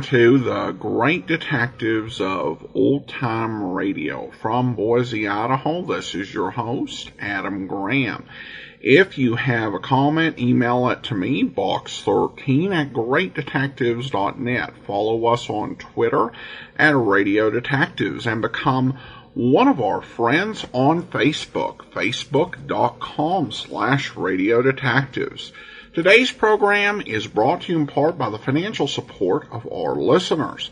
welcome to the Great Detectives of Old Time Radio. From Boise, Idaho, this is your host, Adam Graham. If you have a comment, email it to me, box13@greatdetectives.net. Follow us on Twitter at Radio Detectives and become one of our friends on Facebook, facebook.com/Radio Detectives. Today's program is brought to you in part by the financial support of our listeners.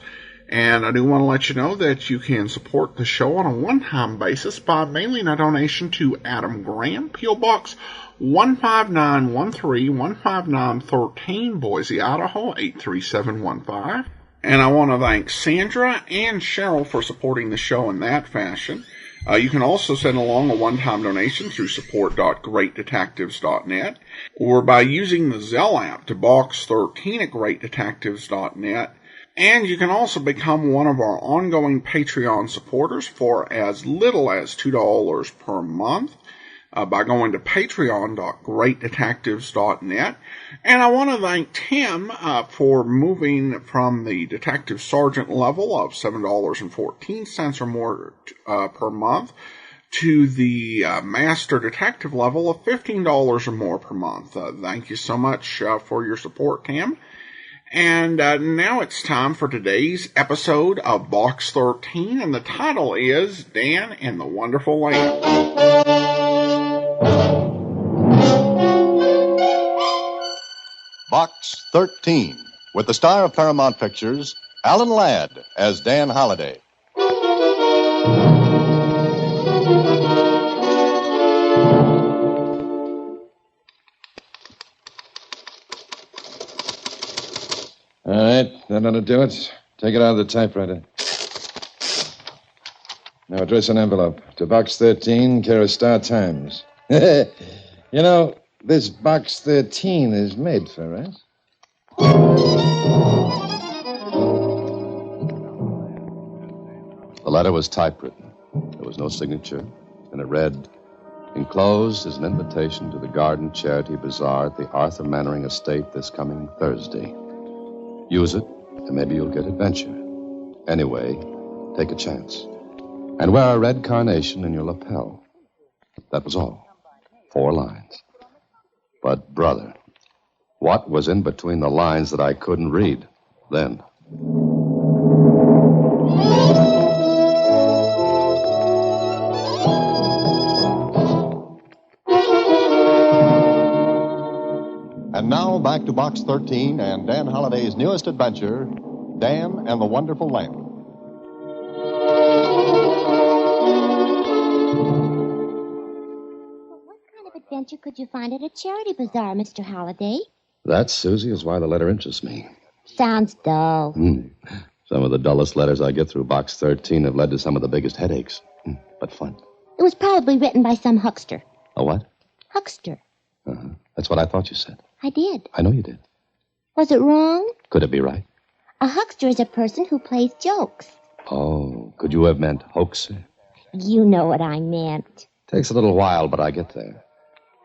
And I do want to let you know that you can support the show on a one-time basis by mailing a donation to Adam Graham, P.O. Box 15913, 15913, Boise, Idaho, 83715. And I want to thank Sandra and Cheryl for supporting the show in that fashion. You can also send along a one-time donation through support.greatdetectives.net or by using the Zelle app to box13@greatdetectives.net. And you can also become one of our ongoing Patreon supporters for as little as $2 per month by going to patreon.greatdetectives.net. And I want to thank Tim for moving from the detective sergeant level of $7.14 or more per month to the master detective level of $15 or more per month. Thank you so much for your support, Tim. And now it's time for today's episode of Box 13, and the title is Dan and the Wonderful Land. Box 13, with the star of Paramount Pictures, Alan Ladd, as Dan Holliday. All right, that ought to do it. Take it out of the typewriter. Now address an envelope to Box 13, care of Star Times. You know, this Box 13 is made for us. The letter was typewritten. There was no signature, and it read, "Enclosed is an invitation to the Garden Charity Bazaar at the Arthur Mannering Estate this coming Thursday. Use it, and maybe you'll get adventure. Anyway, take a chance. And wear a red carnation in your lapel." That was all. 4 lines. But, brother, what was in between the lines that I couldn't read then? And now, back to Box 13 and Dan Holliday's newest adventure, Dan and the Wonderful Lamp. What kind of adventure could you find at a charity bazaar, Mr. Holliday? That, Susie, is why the letter interests me. Sounds dull. Some of the dullest letters I get through Box 13 have led to some of the biggest headaches. But fun. It was probably written by some huckster. A what? Huckster. Uh-huh. That's what I thought you said. I did. I know you did. Was it wrong? Could it be right? A huckster is a person who plays jokes. Oh, could you have meant hoaxer? You know what I meant. Takes a little while, but I get there.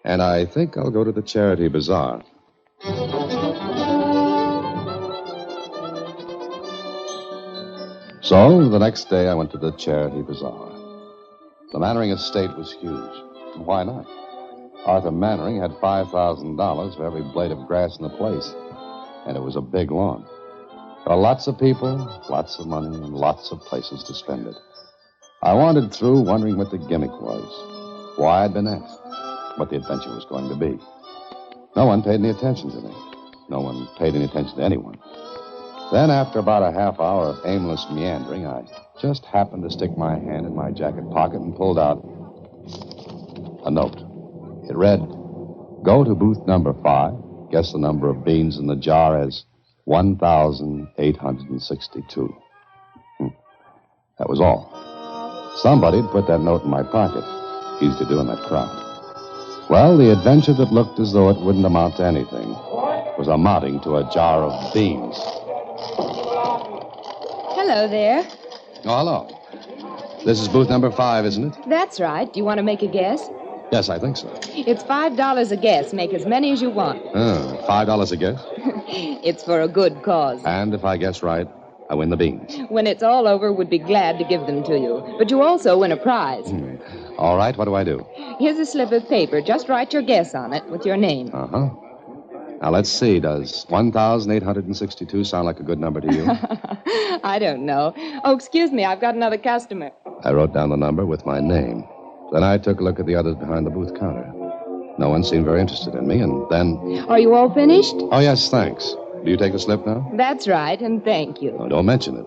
And I think I'll go to the charity bazaar. So, the next day I went to the charity bazaar. The Mannering estate was huge. Why not? Arthur Mannering had $5,000 for every blade of grass in the place. And it was a big lawn. There are lots of people, lots of money, and lots of places to spend it. I wandered through wondering what the gimmick was, why I'd been asked, what the adventure was going to be. No one paid any attention to me. No one paid any attention to anyone. Then, after about a half hour of aimless meandering, I just happened to stick my hand in my jacket pocket and pulled out a note. It read, "Go to booth number 5. Guess the number of beans in the jar as 1,862. That was all. Somebody had put that note in my pocket. Easy to do in that crowd. Well, the adventure that looked as though it wouldn't amount to anything was amounting to a jar of beans. Hello there. Oh, hello. This is booth number 5, isn't it? That's right. Do you want to make a guess? Yes, I think so. It's $5 a guess. Make as many as you want. $5 a guess? It's for a good cause. And if I guess right, I win the beans. When it's all over, we'd be glad to give them to you. But you also win a prize. All right, what do I do? Here's a slip of paper. Just write your guess on it with your name. Uh-huh. Now, let's see. Does 1,862 sound like a good number to you? I don't know. Oh, excuse me. I've got another customer. I wrote down the number with my name. Then I took a look at the others behind the booth counter. No one seemed very interested in me, and then... Are you all finished? Oh, yes, thanks. Do you take the slip now? That's right, and thank you. Oh, don't mention it.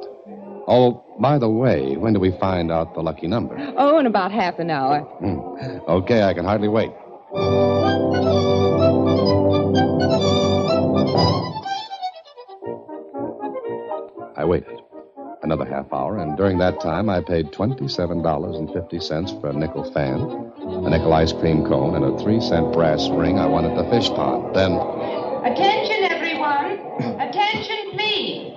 Oh, by the way, when do we find out the lucky number? Oh, in about half an hour. Okay, I can hardly wait. I waited another half hour, and during that time I paid $27.50 for a nickel fan, a nickel ice cream cone, and a 3-cent brass ring I won at the fish pond. Then... Attention, everyone. Attention, please.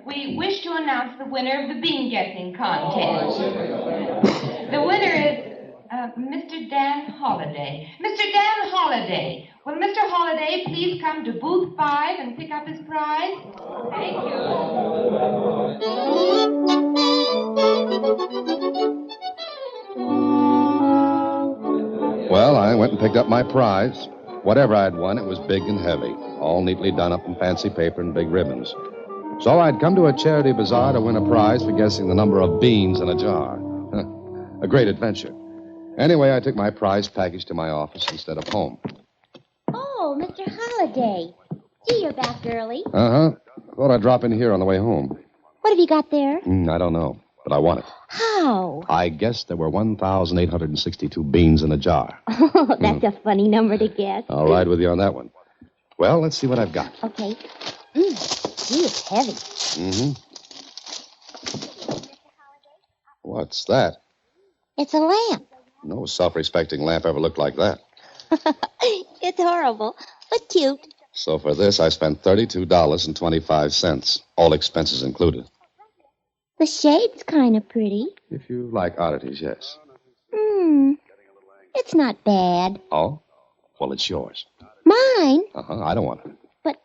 We wish to announce the winner of the bean guessing contest. The winner is Mr. Dan Holliday. Mr. Dan Holliday. Will Mr. Holliday please come to booth 5 and pick up his prize? Thank you. Well, I went and picked up my prize. Whatever I'd won, it was big and heavy, all neatly done up in fancy paper and big ribbons. So I'd come to a charity bazaar to win a prize for guessing the number of beans in a jar. A great adventure. Anyway, I took my prize package to my office instead of home. Oh, Mr. Holliday. Gee, you're back early. Uh-huh. Thought I'd drop in here on the way home. What have you got there? I don't know, but I won it. How? I guessed there were 1,862 beans in a jar. Oh, that's a funny number to guess. I'll ride with you on that one. Well, let's see what I've got. Okay. Gee, it's heavy. What's that? It's a lamp. No self-respecting lamp ever looked like that. It's horrible, but cute. So for this, I spent $32.25, all expenses included. The shade's kind of pretty. If you like oddities, yes. It's not bad. Oh? Well, it's yours. Mine? Uh-huh, I don't want it. But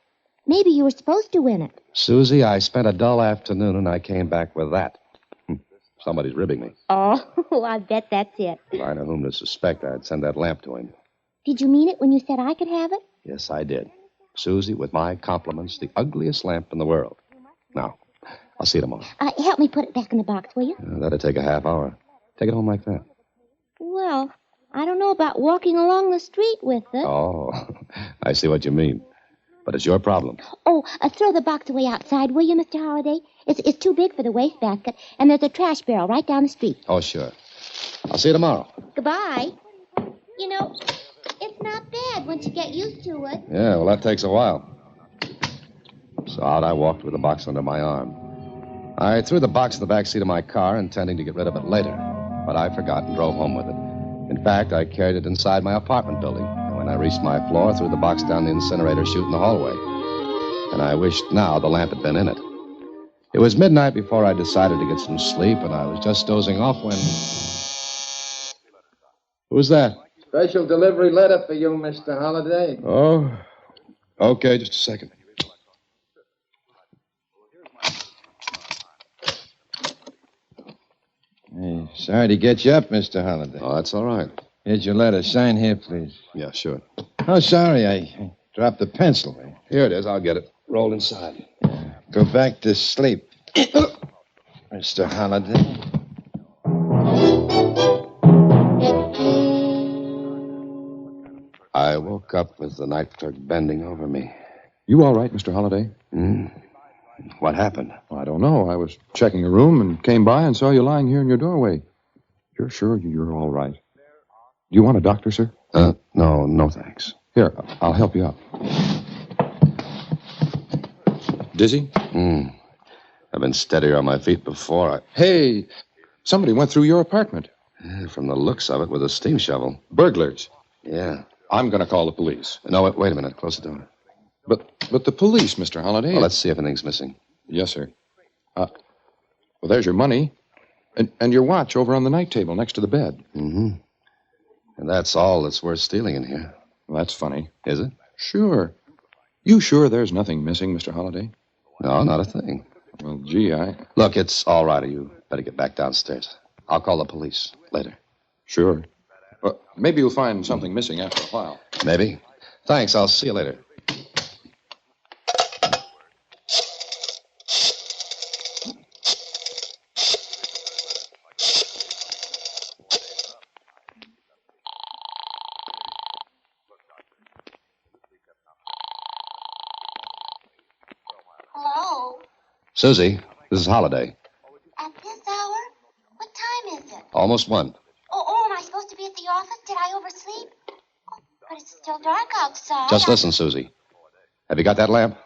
maybe you were supposed to win it. Susie, I spent a dull afternoon and I came back with that. Somebody's ribbing me. Oh, I bet that's it. If I know whom to suspect, I'd send that lamp to him. Did you mean it when you said I could have it? Yes, I did. Susie, with my compliments, the ugliest lamp in the world. Now, I'll see you tomorrow. Help me put it back in the box, will you? That'd take a half hour. Take it home like that. Well, I don't know about walking along the street with it. Oh, I see what you mean. But it's your problem. Oh, throw the box away outside, will you, Mr. Holliday? It's too big for the wastebasket, and there's a trash barrel right down the street. Oh, sure. I'll see you tomorrow. Goodbye. You know, it's not bad once you get used to it. Yeah, well, that takes a while. So out I walked with the box under my arm. I threw the box in the back seat of my car, intending to get rid of it later. But I forgot and drove home with it. In fact, I carried it inside my apartment building. And when I reached my floor, I threw the box down the incinerator chute in the hallway. And I wished now the lamp had been in it. It was midnight before I decided to get some sleep, and I was just dozing off when... Who's that? Special delivery letter for you, Mr. Holliday. Oh, okay, just a second. Hey, sorry to get you up, Mr. Holliday. Oh, that's all right. Here's your letter. Sign here, please. Yeah, sure. Oh, sorry, I dropped the pencil. Here it is. I'll get it. Rolled inside. Go back to sleep. Mr. Holliday. I woke up with the night clerk bending over me. You all right, Mr. Holliday? What happened? Well, I don't know. I was checking your room and came by and saw you lying here in your doorway. You're sure you're all right? Do you want a doctor, sir? No, thanks. Here, I'll help you up. Dizzy? I've been steadier on my feet before. Hey, somebody went through your apartment. From the looks of it, with a steam shovel. Burglars. Yeah. I'm going to call the police. No, wait a minute. Close the door. But the police, Mr. Holliday. Well, let's see if anything's missing. Yes, sir. Well, there's your money. And your watch over on the night table next to the bed. And that's all that's worth stealing in here. Well, that's funny. Is it? Sure. You sure there's nothing missing, Mr. Holliday? No, not a thing. Well, gee, Look, it's all right. You better get back downstairs. I'll call the police later. Sure. Well, maybe you'll find something missing after a while. Maybe. Thanks. I'll see you later. Hello? Susie, this is Holiday. At this hour? What time is it? Almost 1. Oh, am I supposed to be at the office? Did I oversleep? Oh, but it's still dark outside. Just listen, Susie. Have you got that lamp?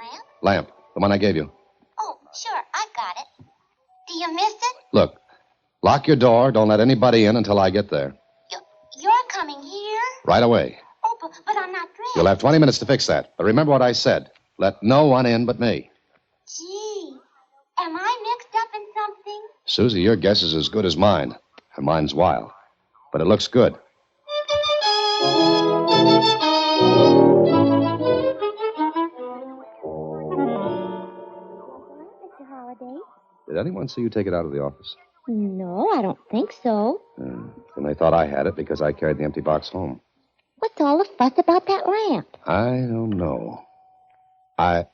Lamp? Lamp. The one I gave you. Oh, sure, I got it. Do you miss it? Look, lock your door. Don't let anybody in until I get there. You're coming here? Right away. Oh, but I'm not dressed. You'll have 20 minutes to fix that. But remember what I said. Let no one in but me. Gee, am I mixed up in something? Susie, your guess is as good as mine. And mine's wild. But it looks good. Mr. Holliday? Did anyone see you take it out of the office? No, I don't think so. Then they thought I had it because I carried the empty box home. What's all the fuss about that lamp? I don't know. I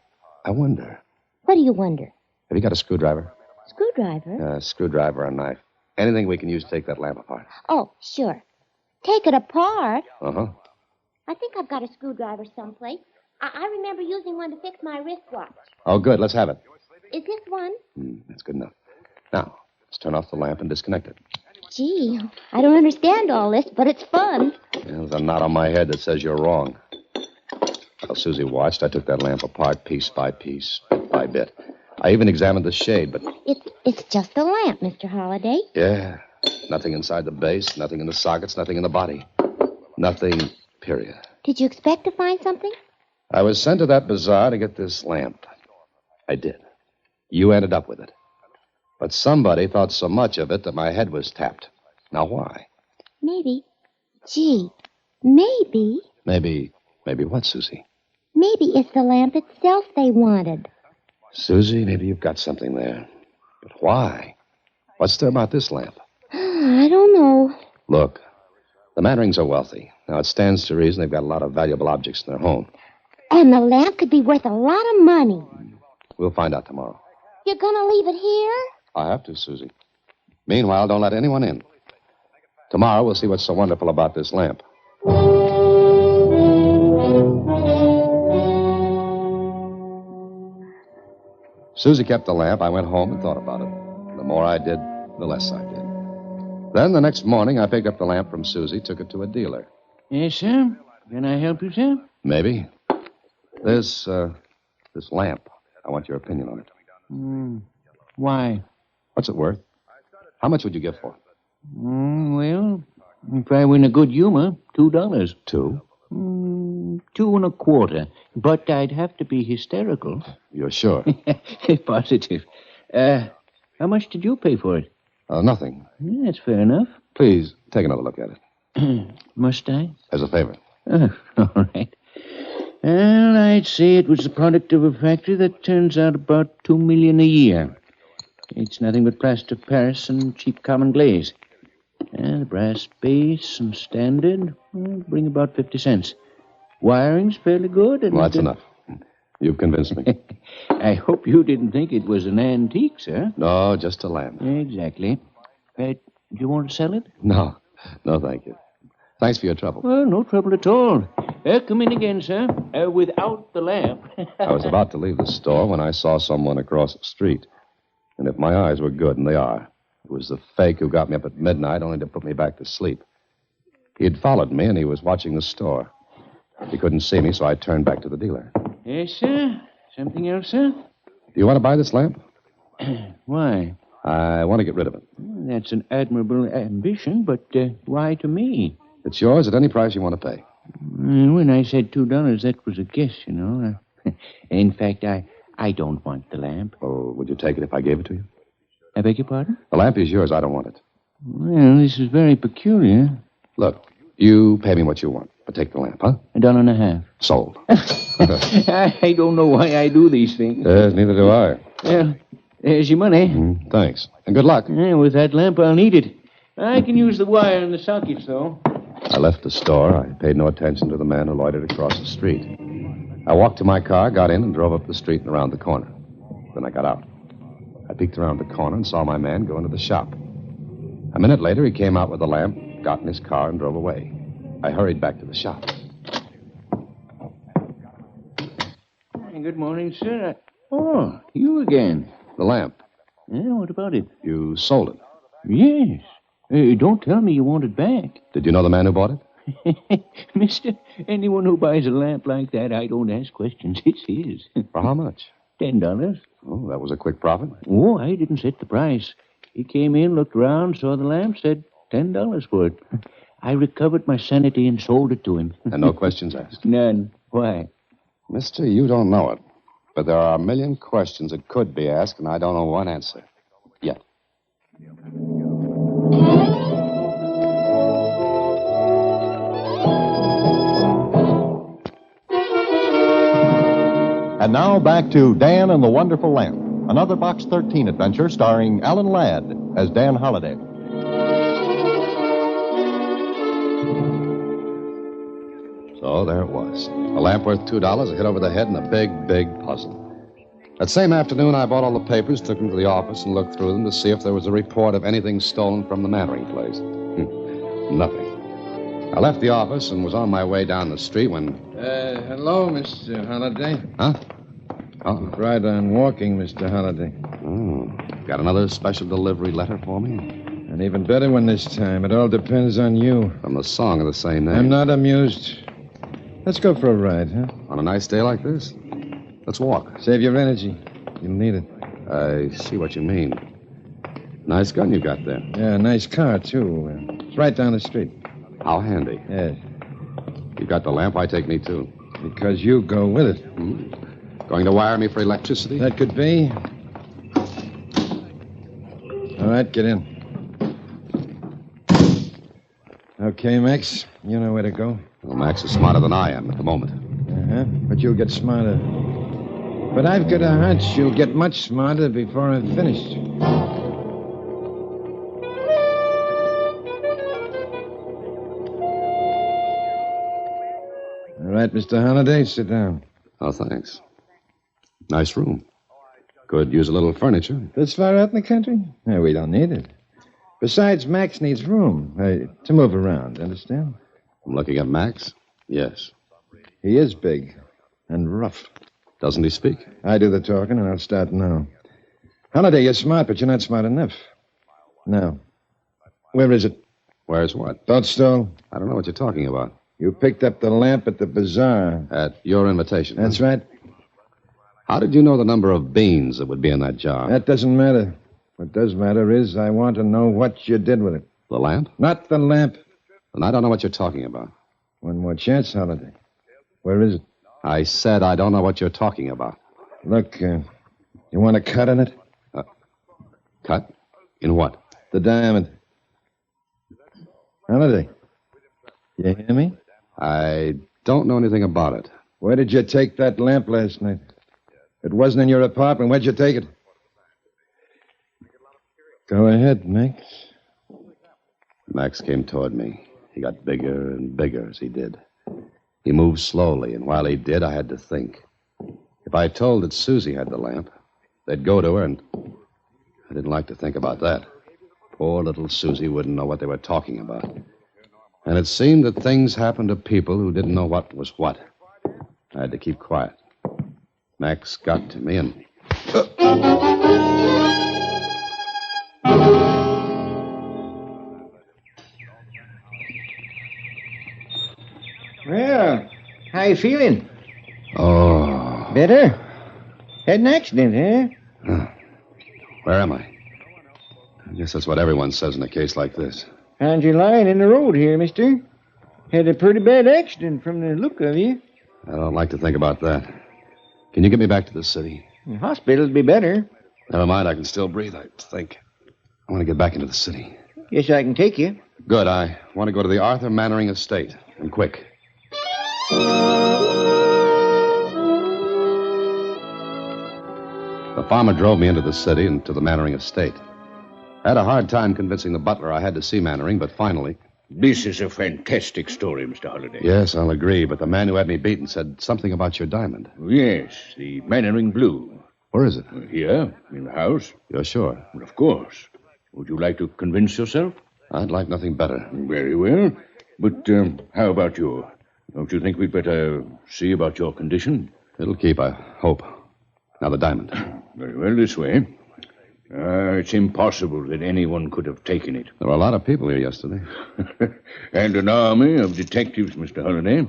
wonder. What do you wonder? Have you got a screwdriver? Screwdriver? A screwdriver or a knife. Anything we can use to take that lamp apart. Oh, sure. Take it apart? Uh-huh. I think I've got a screwdriver someplace. I remember using one to fix my wristwatch. Oh, good. Let's have it. Is this one? That's good enough. Now, let's turn off the lamp and disconnect it. Gee, I don't understand all this, but it's fun. There's a knot on my head that says you're wrong. While Susie watched, I took that lamp apart piece by piece, bit by bit. I even examined the shade, but... It's just a lamp, Mr. Holliday. Yeah. Nothing inside the base, nothing in the sockets, nothing in the body. Nothing, period. Did you expect to find something? I was sent to that bazaar to get this lamp. I did. You ended up with it. But somebody thought so much of it that my head was tapped. Now, why? Maybe. Gee, maybe. Maybe what, Susie? Maybe it's the lamp itself they wanted. Susie, maybe you've got something there. But why? What's there about this lamp? I don't know. Look, the Mannerings are wealthy. Now, it stands to reason they've got a lot of valuable objects in their home. And the lamp could be worth a lot of money. We'll find out tomorrow. You're going to leave it here? I have to, Susie. Meanwhile, don't let anyone in. Tomorrow, we'll see what's so wonderful about this lamp. Susie kept the lamp. I went home and thought about it. The more I did, the less I did. Then, the next morning, I picked up the lamp from Susie, took it to a dealer. Yes, sir? Can I help you, sir? Maybe. This lamp. I want your opinion on it. Why? What's it worth? How much would you give for it? Well, if I were in a good humor, $2. 2? 2 1/4. But I'd have to be hysterical. You're sure? Positive. How much did you pay for it? Nothing. Yeah, that's fair enough. Please, take another look at it. Must I? As a favor. All right. Well, I'd say it was the product of a factory that turns out about $2 million a year. It's nothing but plaster of Paris and cheap common glaze. The brass base and standard bring about 50 cents. Wiring's fairly good. And Well, that's enough. You've convinced me. I hope you didn't think it was an antique, sir. No, just a lamp. Exactly. Do you want to sell it? No, thank you. Thanks for your trouble. Well, no trouble at all. Come in again, sir. Without the lamp. I was about to leave the store when I saw someone across the street. And if my eyes were good, and they are, it was the fake who got me up at midnight only to put me back to sleep. He had followed me, and he was watching the store. He couldn't see me, so I turned back to the dealer. Yes, sir. Something else, sir? Do you want to buy this lamp? Why? I want to get rid of it. That's an admirable ambition, but why to me? It's yours at any price you want to pay. When I said $2, that was a guess, you know. In fact, I don't want the lamp. Oh, would you take it if I gave it to you? I beg your pardon? The lamp is yours. I don't want it. Well, this is very peculiar. Look, You pay me what you want, but take the lamp, huh? $1.50. Sold. I don't know why I do these things. Neither do I. Well, there's your money. Thanks. And good luck. Yeah, with that lamp, I'll need it. I can use the wire and the sockets, though. I left the store. I paid no attention to the man who loitered across the street. I walked to my car, got in, and drove up the street and around the corner. Then I got out. I peeked around the corner and saw my man go into the shop. A minute later, he came out with the lamp, got in his car, and drove away. I hurried back to the shop. Good morning, sir. Oh, you again. The lamp. Yeah, what about it? You sold it. Yes. Don't tell me you want it back. Did you know the man who bought it? Mister, anyone who buys a lamp like that, I don't ask questions. It's his. For how much? $10. Oh, that was a quick profit. Oh, I didn't set the price. He came in, looked around, saw the lamp, said $10 for it. I recovered my sanity and sold it to him. And no questions asked? None. Why? Mister, you don't know it. But there are a million questions that could be asked, and I don't know one answer. Yet. And now back to Dan and the Wonderful Lamp, another Box 13 adventure starring Alan Ladd as Dan Holliday. So there it was. A lamp worth $2, a hit over the head, and a big, big puzzle. That same afternoon, I bought all the papers, took them to the office, and looked through them to see if there was a report of anything stolen from the Mannering place. Nothing. I left the office and was on my way down the street when... Hello, Mr. Holliday. Huh? Right on walking, Mr. Holliday. Oh, got another special delivery letter for me? An even better one this time. It all depends on you. From the song of the same name. I'm not amused. Let's go for a ride, huh? On a nice day like this? Let's walk. Save your energy. You'll need it. I see what you mean. Nice gun you got there. Yeah, nice car, too. It's right down the street. How handy. Yes. You got the lamp, I take me too. Because you go with it. Going to wire me for electricity? That could be. All right, get in. Okay, Max. You know where to go. Well, Max is smarter than I am at the moment. Uh-huh. But you'll get smarter. But I've got a hunch you'll get much smarter before I'm finished. All right, Mr. Holliday, sit down. Oh, thanks. Nice room. Could use a little furniture. This far out in the country? No, we don't need it. Besides, Max needs room to move around, understand? I'm looking at Max? Yes. He is big and rough. Doesn't he speak? I do the talking, and I'll start now. Holliday, you're smart, but you're not smart enough. Now, where is it? Where's what? Don't stall. I don't know what you're talking about. You picked up the lamp at the bazaar. At your invitation. That's right. How did you know the number of beans that would be in that jar? That doesn't matter. What does matter is I want to know what you did with it. The lamp? Not the lamp. Then I don't know what you're talking about. One more chance, Holliday. Where is it? I said I don't know what you're talking about. Look, you want a cut in it? Cut? In what? The diamond. Holliday, you hear me? I don't know anything about it. Where did you take that lamp last night? It wasn't in your apartment. Where'd you take it? Go ahead, Max. Max came toward me. He got bigger and bigger as he did. He moved slowly, and while he did, I had to think. If I told that Susie had the lamp, they'd go to her, and I didn't like to think about that. Poor little Susie wouldn't know what they were talking about. And it seemed that things happened to people who didn't know what was what. I had to keep quiet. Max got to me and... Well, how you feeling? Oh. Better? Had an accident, huh? Where am I? I guess that's what everyone says in a case like this. Found you lying in the road here, mister. Had a pretty bad accident from the look of you. I don't like to think about that. Can you get me back to the city? The hospital'd be better. Never mind, I can still breathe, I think. I want to get back into the city. Guess I can take you. Good. I want to go to the Arthur Mannering estate, and quick. The farmer drove me into the city and to the Mannering estate. I had a hard time convincing the butler I had to see Mannering, but finally... This is a fantastic story, Mr. Holliday. Yes, I'll agree, but the man who had me beaten said something about your diamond. Yes, the Mannering Blue. Where is it? Here, in the house. You're sure? Well, of course. Would you like to convince yourself? I'd like nothing better. Very well. But how about you? Don't you think we'd better see about your condition? It'll keep, I hope. Now, the diamond. Very well, this way. It's impossible that anyone could have taken it. There were a lot of people here yesterday. And an army of detectives, Mr. Holliday.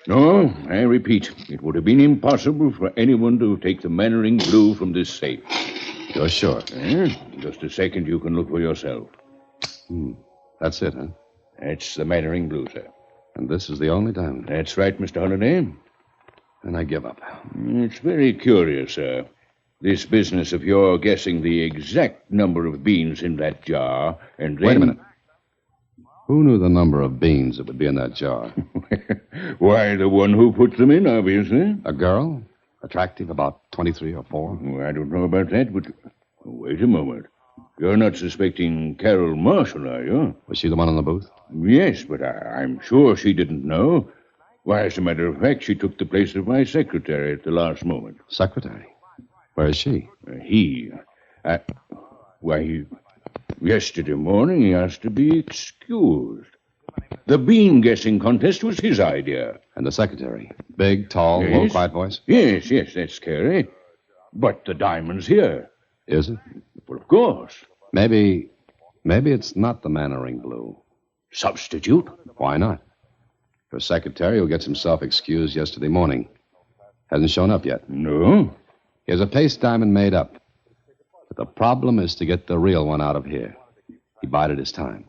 No, I repeat, it would have been impossible for anyone to take the Mannering Blue from this safe. You're sure? Just a second, you can look for yourself. That's it, huh? That's the Mannering Blue, sir. And this is the only diamond? That's right, Mr. Holliday. And I give up. It's very curious, sir. This business of your guessing the exact number of beans in that jar, and then... Wait a minute. Who knew the number of beans that would be in that jar? Why, the one who put them in, obviously. A girl? Attractive, about 23 or 4? Oh, I don't know about that, but... Wait a moment. You're not suspecting Carol Marshall, are you? Was she the one in the booth? Yes, but I'm sure she didn't know. Why, as a matter of fact, she took the place of my secretary at the last moment. Secretary? Where is she? Yesterday morning he asked to be excused. The bean guessing contest was his idea. And the secretary? Big, tall, Yes. low, quiet voice? Yes, that's scary. But the diamond's here. Is it? Well, of course. Maybe it's not the Mannering Blue. Substitute? Why not? Your secretary, who gets himself excused yesterday morning, hasn't shown up yet. No. He has a paste diamond made up. But the problem is to get the real one out of here. He bided his time.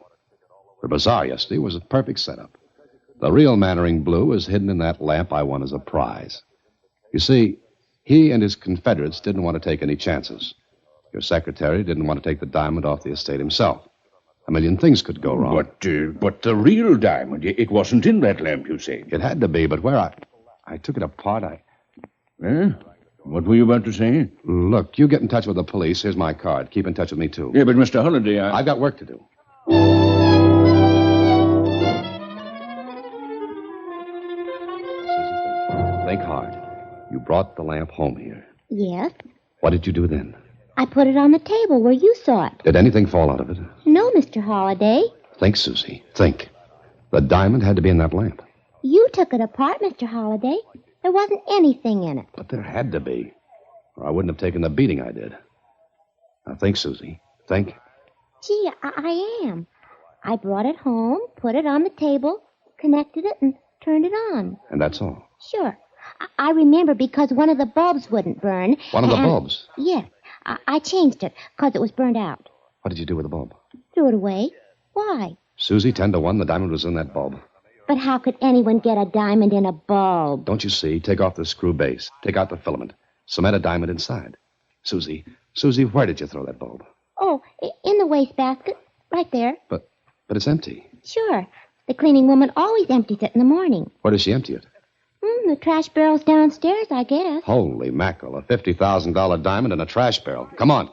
The bazaar yesterday was a perfect setup. The real Mannering Blue was hidden in that lamp I won as a prize. You see, he and his confederates didn't want to take any chances. Your secretary didn't want to take the diamond off the estate himself. A million things could go wrong. But the real diamond, it wasn't in that lamp, you say? It had to be, but where I took it apart, What were you about to say? Look, you get in touch with the police. Here's my card. Keep in touch with me, too. Yeah, but Mr. Holliday, I've got work to do. Susie, think hard. You brought the lamp home here. Yes. What did you do then? I put it on the table where you saw it. Did anything fall out of it? No, Mr. Holliday. Think, Susie. Think. The diamond had to be in that lamp. You took it apart, Mr. Holliday. There wasn't anything in it. But there had to be. Or I wouldn't have taken the beating I did. Now think, Susie. Think. Gee, I am. I brought it home, put it on the table, connected it, and turned it on. And that's all? Sure. I remember because one of the bulbs wouldn't burn. One of the bulbs? Yes. I changed it because it was burned out. What did you do with the bulb? Threw it away. Why? Susie, 10-1, the diamond was in that bulb. But how could anyone get a diamond in a bulb? Don't you see? Take off the screw base. Take out the filament. Cement a diamond inside. Susie, where did you throw that bulb? Oh, in the wastebasket. Right there. But it's empty. Sure. The cleaning woman always empties it in the morning. Where does she empty it? The trash barrel's downstairs, I guess. Holy mackerel. A $50,000 diamond in a trash barrel. Come on.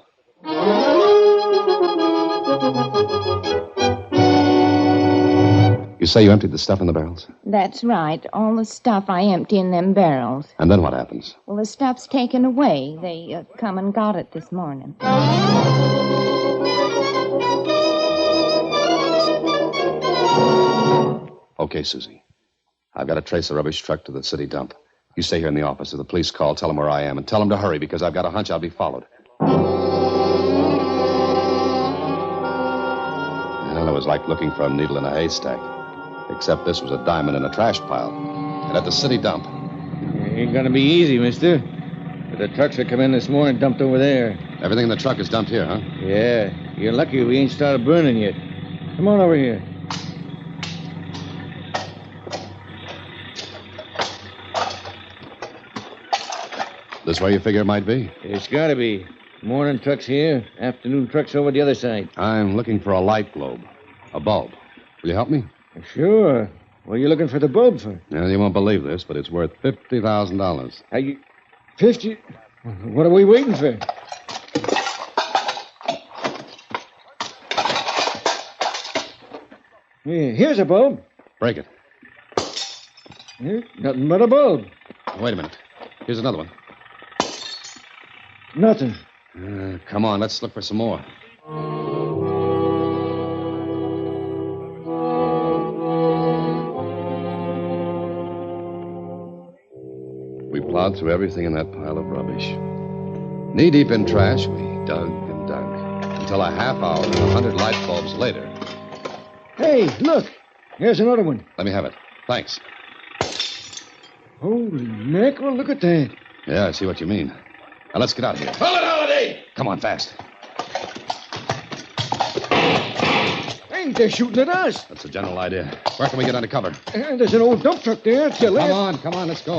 You say you emptied the stuff in the barrels? That's right. All the stuff I empty in them barrels. And then what happens? Well, the stuff's taken away. They come and got it this morning. Okay, Susie. I've got to trace the rubbish truck to the city dump. You stay here in the office. If the police call, tell them where I am. And tell them to hurry, because I've got a hunch I'll be followed. Well, it was like looking for a needle in a haystack. Except this was a diamond in a trash pile. And at the city dump. Ain't gonna be easy, mister. But the trucks that come in this morning dumped over there. Everything in the truck is dumped here, huh? Yeah. You're lucky we ain't started burning yet. Come on over here. This where you figure it might be? It's gotta be. Morning truck's here, afternoon truck's over the other side. I'm looking for a light globe. A bulb. Will you help me? Sure. What are you looking for the bulb for? Well, you won't believe this, but it's worth $50,000. Are you... 50? What are we waiting for? Here's a bulb. Break it. Here, nothing but a bulb. Wait a minute. Here's another one. Nothing. Come on, let's look for some more. We plowed through everything in that pile of rubbish. Knee-deep in trash, we dug and dug. Until a half hour and 100 light bulbs later. Hey, look. Here's another one. Let me have it. Thanks. Holy mackerel, look at that. Yeah, I see what you mean. Now, let's get out of here. Hold it, Holiday! Come on, fast. Hey, they're shooting at us. That's the general idea. Where can we get under cover? There's an old dump truck there. Come on, let's go.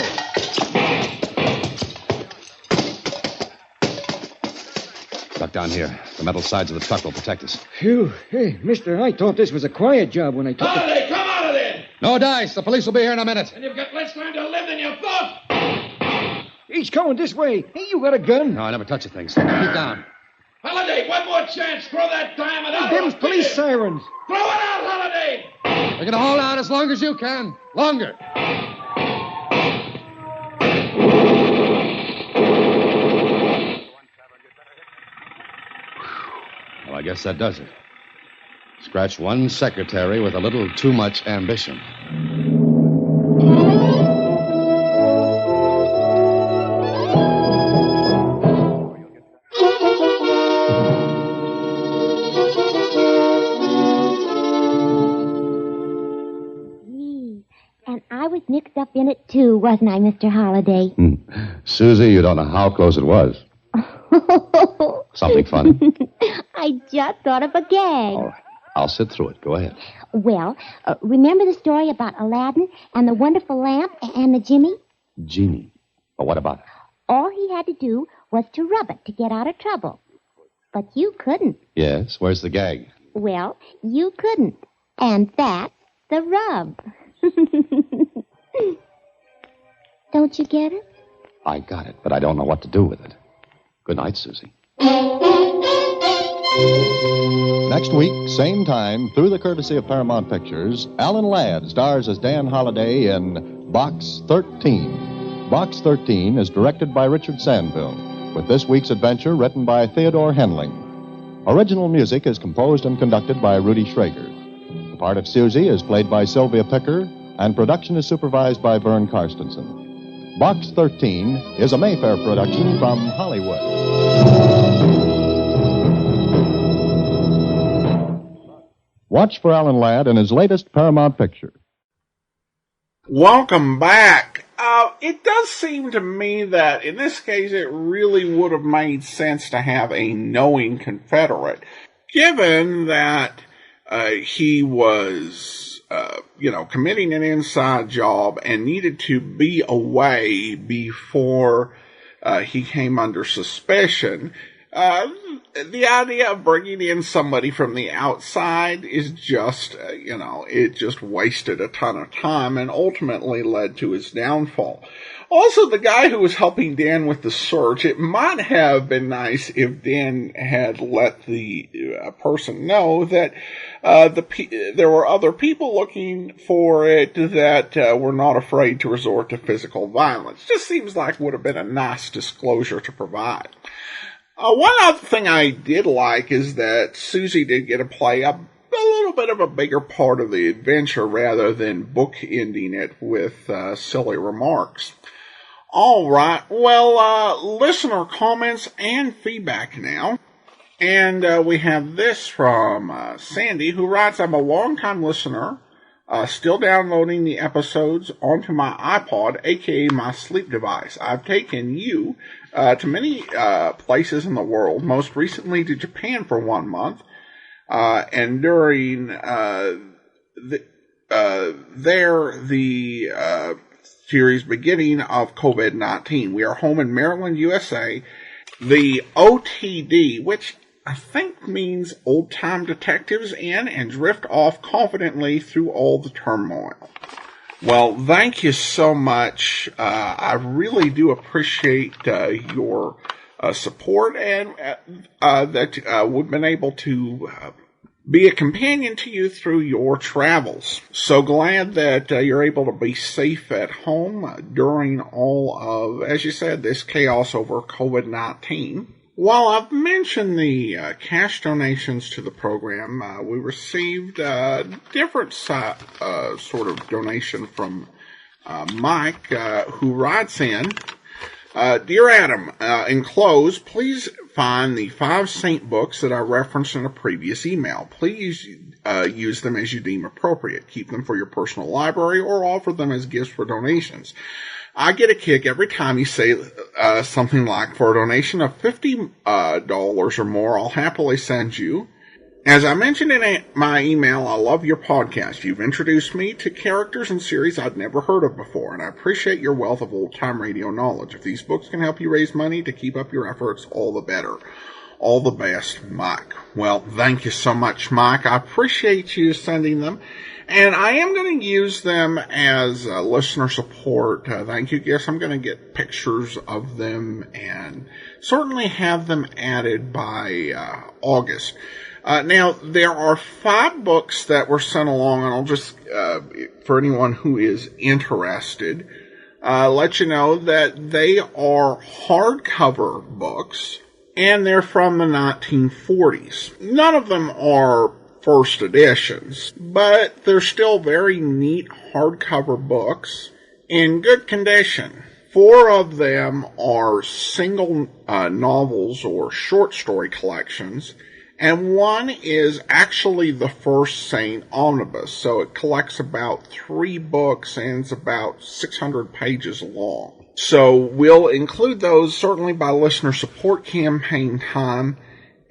Duck down here. The metal sides of the truck will protect us. Phew. Hey, mister, I thought this was a quiet job when I took it. Holiday, come out of there! No dice. The police will be here in a minute. And you've got less time to live than you thought! He's coming this way. Hey, you got a gun? No, I never touch a thing. Keep down. Holiday, one more chance. Throw that diamond out. Them's police sirens. Throw it out, Holiday! We're going to hold out as long as you can. Longer. Well, I guess that does it. Scratch one secretary with a little too much ambition. And I was mixed up in it, too, wasn't I, Mr. Holliday? Susie, you don't know how close it was. Something funny? I just thought of a gag. All right. I'll sit through it. Go ahead. Well, remember the story about Aladdin and the wonderful lamp and the genie? Genie. But what about it? All he had to do was to rub it to get out of trouble. But you couldn't. Yes. Where's the gag? Well, you couldn't. And that's the rub. Don't you get it? I got it, but I don't know what to do with it. Good night, Susie. Next week, same time, through the courtesy of Paramount Pictures, Alan Ladd stars as Dan Holliday in Box 13. Box 13 is directed by Richard Sandville, with this week's adventure written by Theodore Henling. Original music is composed and conducted by Rudy Schrager. The part of Susie is played by Sylvia Picker, and production is supervised by Vern Karstensen. Box 13 is a Mayfair production from Hollywood. Watch for Alan Ladd in his latest Paramount picture. Welcome back. It does seem to me that in this case it really would have made sense to have a knowing Confederate, given that he was, committing an inside job and needed to be away before he came under suspicion. The idea of bringing in somebody from the outside is just, it just wasted a ton of time and ultimately led to his downfall. Also, the guy who was helping Dan with the search, it might have been nice if Dan had let the person know that there were other people looking for it that were not afraid to resort to physical violence. Just seems like would have been a nice disclosure to provide. One other thing I did like is that Susie did get to play a little bit of a bigger part of the adventure rather than bookending it with silly remarks. All right, well, listener comments and feedback now. And we have this from Sandy, who writes, I'm a long-time listener, still downloading the episodes onto my iPod, aka my sleep device. I've taken you to many places in the world, most recently to Japan for 1 month, and during the series beginning of COVID-19. We are home in Maryland, USA. The OTD, which I think means old-time detectives in and drift off confidently through all the turmoil. Well, thank you so much. I really do appreciate your support and that we've been able to be a companion to you through your travels. So glad that you're able to be safe at home during all of, as you said, this chaos over COVID-19. While I've mentioned the cash donations to the program, we received different sort of donation from Mike, who writes in, Dear Adam, enclosed, please find the 5 saint books that I referenced in a previous email. Please use them as you deem appropriate. Keep them for your personal library or offer them as gifts for donations. I get a kick every time you say something like, for a donation of $50 or more, I'll happily send you. As I mentioned in my email, I love your podcast. You've introduced me to characters and series I'd never heard of before, and I appreciate your wealth of old-time radio knowledge. If these books can help you raise money to keep up your efforts, all the better. All the best, Mike. Well, thank you so much, Mike. I appreciate you sending them. And I am going to use them as listener support. Thank you, gifts. I'm going to get pictures of them and certainly have them added by August. Now, there are 5 books that were sent along, and I'll just, for anyone who is interested, let you know that they are hardcover books, and they're from the 1940s. None of them are first editions, but they're still very neat hardcover books in good condition. 4 of them are single novels or short story collections, and 1 is actually the first Saint omnibus, so it collects about 3 books and it's about 600 pages long. So we'll include those certainly by listener support campaign time.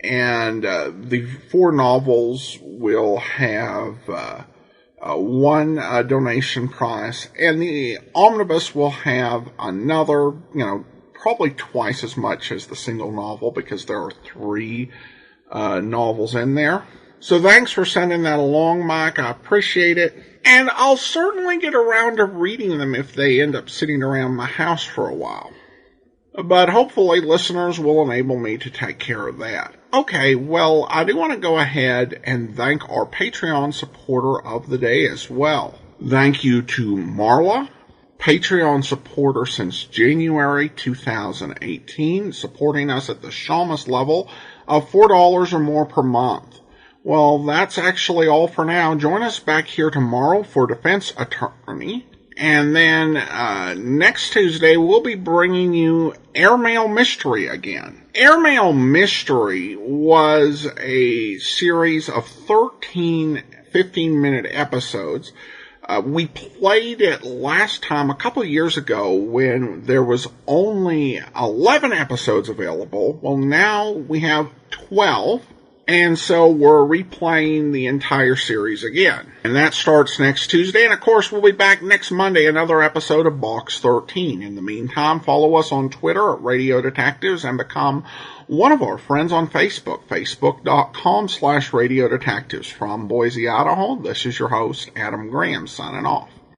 And the 4 novels will have 1 donation price, and the omnibus will have another, probably twice as much as the single novel because there are 3 novels in there. So thanks for sending that along, Mike. I appreciate it. And I'll certainly get around to reading them if they end up sitting around my house for a while. But hopefully listeners will enable me to take care of that. Okay, well, I do want to go ahead and thank our Patreon supporter of the day as well. Thank you to Marla, Patreon supporter since January 2018, supporting us at the Shamus level of $4 or more per month. Well, that's actually all for now. Join us back here tomorrow for Defense Attorney. And then next Tuesday, we'll be bringing you Airmail Mystery again. Airmail Mystery was a series of 13 15-minute episodes. We played it last time a couple of years ago when there was only 11 episodes available. Well, now we have 12. And so we're replaying the entire series again. And that starts next Tuesday. And of course, we'll be back next Monday, another episode of Box 13. In the meantime, follow us on Twitter at Radio Detectives and become one of our friends on Facebook, facebook.com/Radio Detectives. From Boise, Idaho, this is your host, Adam Graham, signing off.